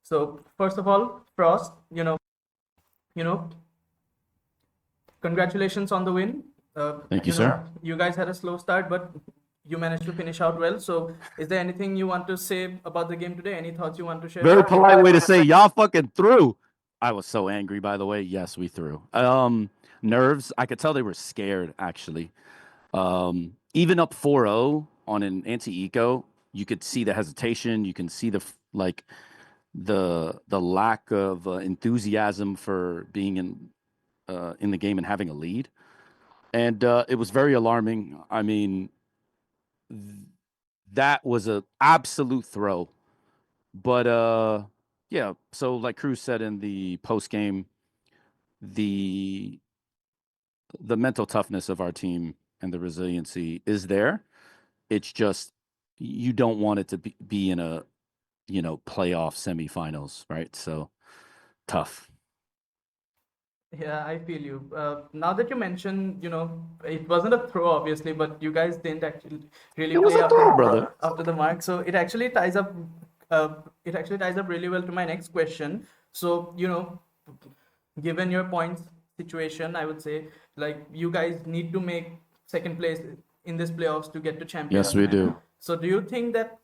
So first of all, Frost, you know, congratulations on the win. Thank you, sir. You guys had a slow start, but you managed to finish out well. So, is there anything you want to say about the game today? Any thoughts you want to share? Very polite way to say y'all fucking threw. I was so angry, by the way. Yes, we threw. Nerves. I could tell they were scared, actually. Even up 4-0 on an anti-eco, you could see the hesitation. You can see the lack of enthusiasm for being in the game and having a lead. And it was very alarming. I mean, that was an absolute throw. But yeah, so like Cruz said in the post game, the mental toughness of our team and the resiliency is there. It's just you don't want it to be in a playoff semifinals, right? So tough. Yeah, I feel you. Now that you mentioned, it wasn't a throw, obviously, but you guys didn't actually really It was play a throw, brother. after the mark. So it actually ties up. It actually ties up really well to my next question. So given your points situation, I would say like you guys need to make second place in this playoffs to get to champions. Yes, we do. So do you think that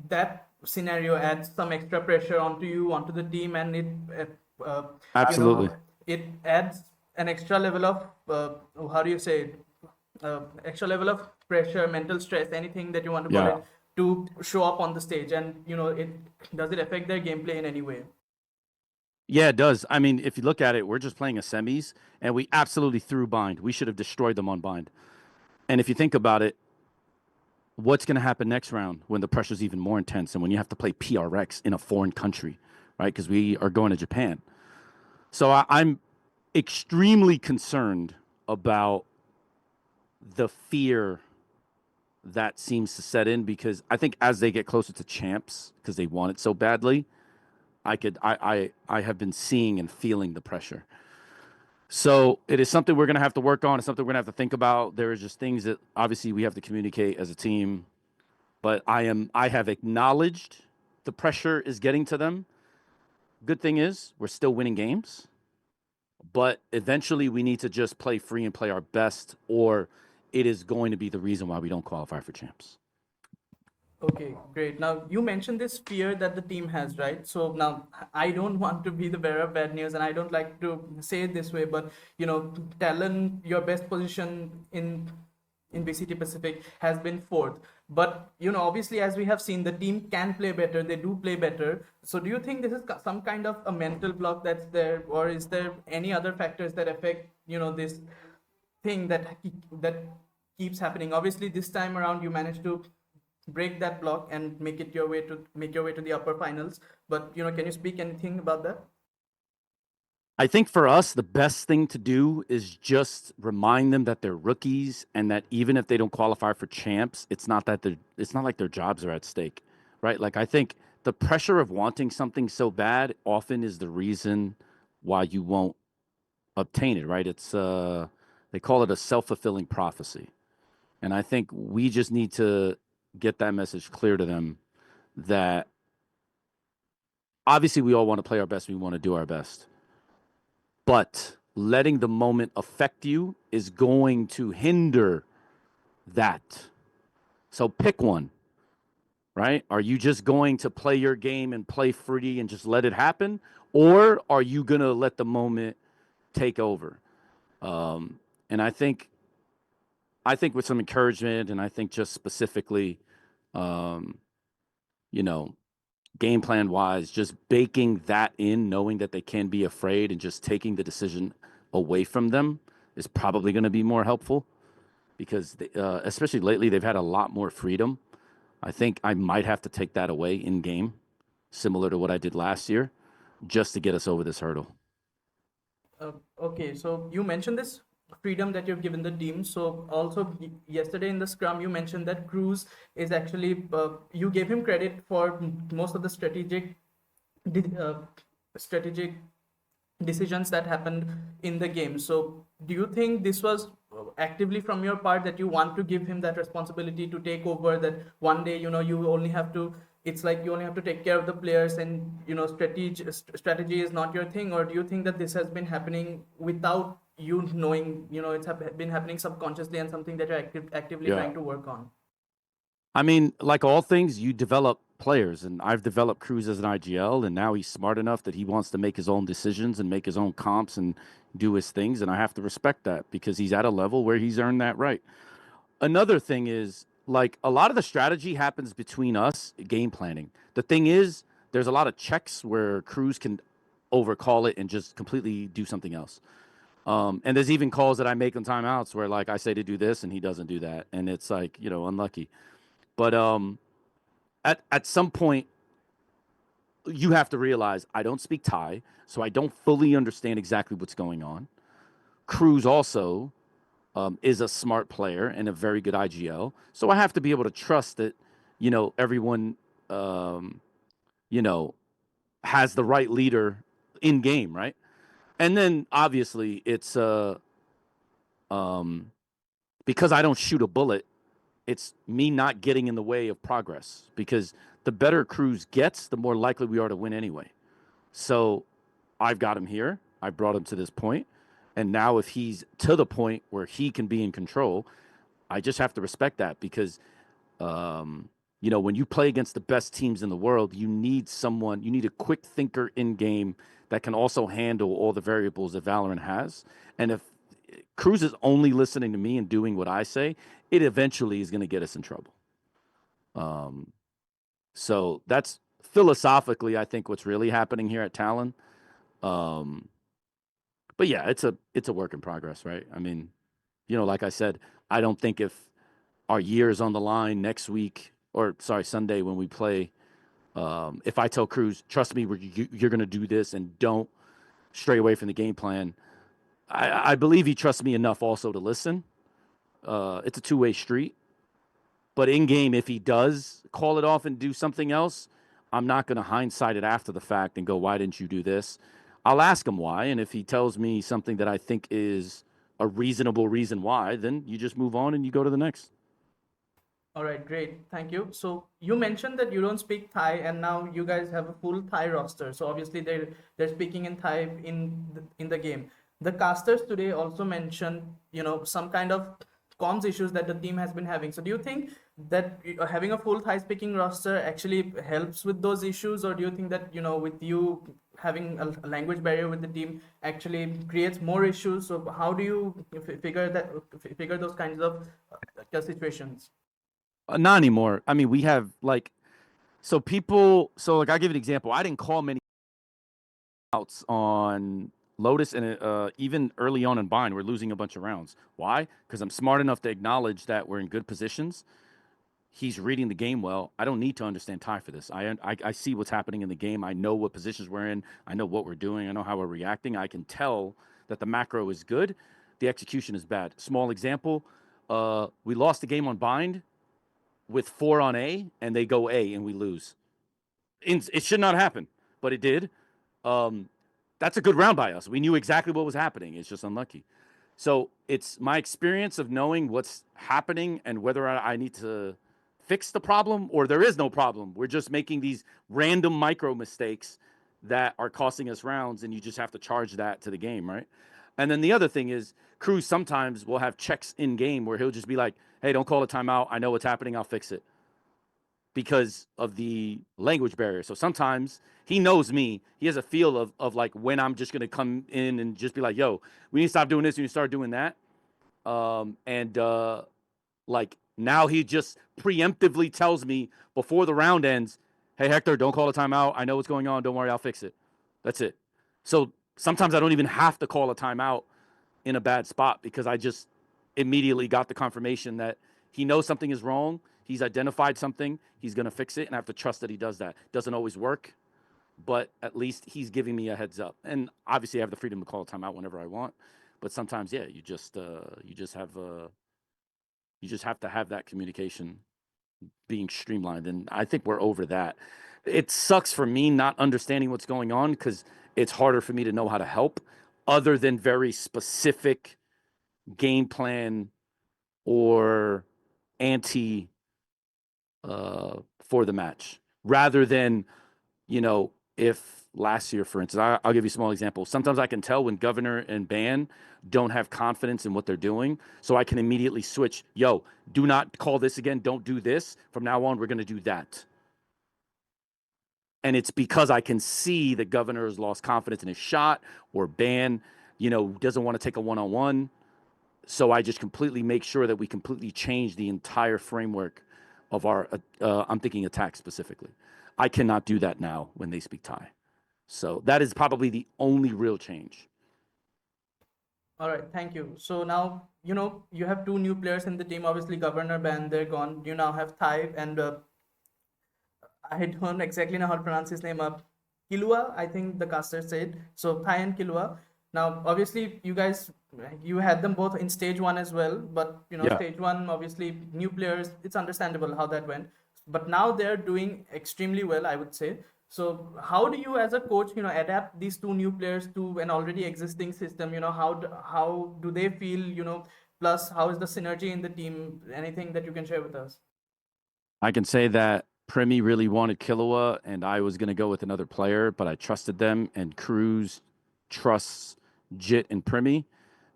that scenario adds some extra pressure onto you, onto the team, and Absolutely. it adds an extra level of how do you say it? Extra level of pressure, mental stress, anything that you want to call it, to show up on the stage, and does it affect their gameplay in any way? Yeah, it does. I mean, if you look at it, we're just playing a semis, and we absolutely threw bind. We should have destroyed them on bind. And if you think about it, what's going to happen next round when the pressure's even more intense and when you have to play PRX in a foreign country, right? Because we are going to Japan. So I'm extremely concerned about the fear that seems to set in, because I think as they get closer to champs, because they want it so badly, I have been seeing and feeling the pressure. So it is something we're going to have to work on. It's something we're going to have to think about. There are just things that obviously we have to communicate as a team. But I have acknowledged the pressure is getting to them. Good thing is we're still winning games. But eventually we need to just play free and play our best, or it is going to be the reason why we don't qualify for champs. Okay, great. Now you mentioned this fear that the team has, right? So now I don't want to be the bearer of bad news, and I don't like to say it this way, but Talon, your best position in VCT Pacific has been fourth. But obviously, as we have seen, the team can play better. They do play better. So do you think this is some kind of a mental block that's there, or is there any other factors that affect this thing that keeps happening? Obviously, this time around you managed to break that block and make your way to the upper finals. But can you speak anything about that? I think for us, the best thing to do is just remind them that they're rookies, and that even if they don't qualify for champs, it's not like their jobs are at stake, right? Like, I think the pressure of wanting something so bad often is the reason why you won't obtain it, right? It's they call it a self-fulfilling prophecy. And I think we just need to get that message clear to them that obviously we all want to play our best, we want to do our best. But letting the moment affect you is going to hinder that. So pick one, right? Are you just going to play your game and play free and just let it happen? Or are you going to let the moment take over? And I think with some encouragement, and I think just specifically, game plan wise, just baking that in, knowing that they can be afraid, and just taking the decision away from them is probably going to be more helpful, because especially lately, they've had a lot more freedom. I think I might have to take that away in game, similar to what I did last year, just to get us over this hurdle. Okay, so you mentioned this freedom that you've given the team. So also yesterday in the scrum, you mentioned that Cruz is actually you gave him credit for most of the strategic decisions that happened in the game. So do you think this was actively from your part, that you want to give him that responsibility to take over, that one day you only have to it's like you only have to take care of the players, and strategy is not your thing? Or do you think that this has been happening without you knowing, it's been happening subconsciously and something that you're actively Yeah. trying to work on? I mean, like all things, you develop players, and I've developed Cruz as an IGL, and now he's smart enough that he wants to make his own decisions and make his own comps and do his things, and I have to respect that because he's at a level where he's earned that right. Another thing is, like, a lot of the strategy happens between us, game planning. The thing is, there's a lot of checks where Cruz can overcall it and just completely do something else. And there's even calls that I make on timeouts where, like, I say to do this and he doesn't do that, and it's like, unlucky. But at some point, you have to realize I don't speak Thai, so I don't fully understand exactly what's going on. Cruz also is a smart player and a very good IGL, so I have to be able to trust that everyone you know has the right leader in game, right? And then obviously it's um, because I don't shoot a bullet, it's me not getting in the way of progress because the better Cruz gets, the more likely we are to win anyway. So I've got him here. I brought him to this point. And now if he's to the point where he can be in control, I just have to respect that because, when you play against the best teams in the world, you need a quick thinker in game that can also handle all the variables that Valorant has. And if Cruz is only listening to me and doing what I say, it eventually is going to get us in trouble. So that's philosophically, I think, what's really happening here at Talon. Um, but yeah, it's a work in progress, right? I mean, like I said, I don't think if our year is on the line next week, or sorry, Sunday when we play, if I tell Cruz, trust me, you're going to do this and don't stray away from the game plan, I believe he trusts me enough also to listen. It's a two-way street. But in game, if he does call it off and do something else, I'm not going to hindsight it after the fact and go, why didn't you do this? I'll ask him why. And if he tells me something that I think is a reasonable reason why, then you just move on and you go to the next. All right, great. Thank you. So you mentioned that you don't speak Thai, and now you guys have a full Thai roster. So obviously they're speaking in Thai in the game. The casters today also mentioned, some kind of comms issues that the team has been having. So do you think that having a full Thai speaking roster actually helps with those issues, or do you think that, with you having a language barrier with the team actually creates more issues? So how do you figure those kinds of situations? Not anymore. I mean, we have like I'll give you an example. I didn't call many outs on Lotus and even early on in Bind, we're losing a bunch of rounds. Why? Because I'm smart enough to acknowledge that we're in good positions. He's reading the game well. I don't need to understand Thai for this. I see what's happening in the game. I know what positions we're in. I know what we're doing. I know how we're reacting. I can tell that the macro is good. The execution is bad. Small example, we lost the game on Bind with 4 on A, and they go A, and we lose. It should not happen, but it did. Um, that's a good round by us. We knew exactly what was happening. It's just unlucky. So it's my experience of knowing what's happening and whether I need to fix the problem or there is no problem. We're just making these random micro mistakes that are costing us rounds, and you just have to charge that to the game, right? And then the other thing is, Cruz sometimes will have checks in game where he'll just be like, hey, don't call a timeout. I know what's happening. I'll fix it because of the language barrier. So sometimes he knows me. He has a feel of like when I'm just going to come in and just be like, yo, we need to stop doing this. We need to start doing that. And like now he just preemptively tells me before the round ends, hey, Hector, don't call a timeout. I know what's going on. Don't worry. I'll fix it. That's it. So sometimes I don't even have to call a timeout in a bad spot because I just immediately got the confirmation that he knows something is wrong. He's identified something. He's going to fix it. And I have to trust that he does that. Doesn't always work, but at least he's giving me a heads up. And obviously I have the freedom to call a timeout whenever I want. But sometimes, yeah, you just have to have that communication being streamlined. And I think we're over that. It sucks for me not understanding what's going on because it's harder for me to know how to help other than very specific game plan or anti for the match. rather than, if last year, for instance, I'll give you a small example. Sometimes I can tell when governor and ban don't have confidence in what they're doing. So I can immediately switch, yo, do not call this again. Don't do this. From now on, we're going to do that. And it's because I can see the governor has lost confidence in his shot, or ban, doesn't want to take a one-on-one. So I just completely make sure that we completely change the entire framework of our, I'm thinking attack specifically. I cannot do that now when they speak Thai. So that is probably the only real change. All right, thank you. So now, you have two new players in the team. Obviously, Governor Ban, they're gone. You now have Thai and I don't exactly know how to pronounce his name. Killua, I think the caster said. So Thai and Killua. Now, obviously, you had them both in stage one as well. But Yeah. stage one, obviously, new players. It's understandable how that went. But now they're doing extremely well, I would say. So how do you, as a coach, adapt these two new players to an already existing system? How do they feel? Plus, how is the synergy in the team? Anything that you can share with us? I can say that Premi really wanted Killua, and I was going to go with another player, but I trusted them, and Cruz trusts Jit and Premi,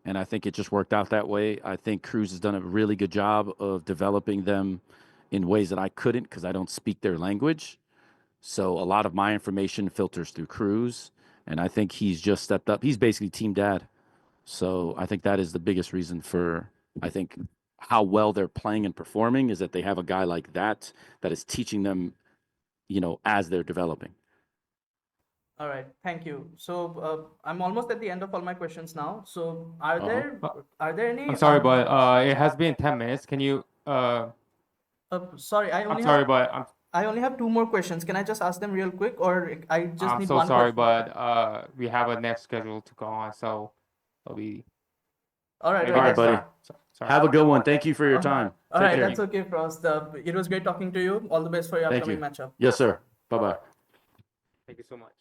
and I think it just worked out that way. I think Cruz has done a really good job of developing them in ways that I couldn't because I don't speak their language. So a lot of my information filters through Cruz, and I think he's just stepped up. He's basically team dad. So I think that is the biggest reason for, I think, how well they're playing and performing is that they have a guy like that is teaching them, as they're developing. All right, thank you. So I'm almost at the end of all my questions now. So are there any? I'm sorry, but it has been 10 minutes. Can you? Sorry, I'm sorry, but I only have two more questions. Can I just ask them real quick, or I just I'm need so one sorry, question? but we have a next schedule to go on, so it'll be. All right, maybe All right, that's buddy. fine. Sorry. Have a good one. Thank you for your time. All Take right, care. that's okay, Frost. It was great talking to you. All the best for your Thank upcoming you. matchup. Yes, sir. Bye-bye. Thank you so much.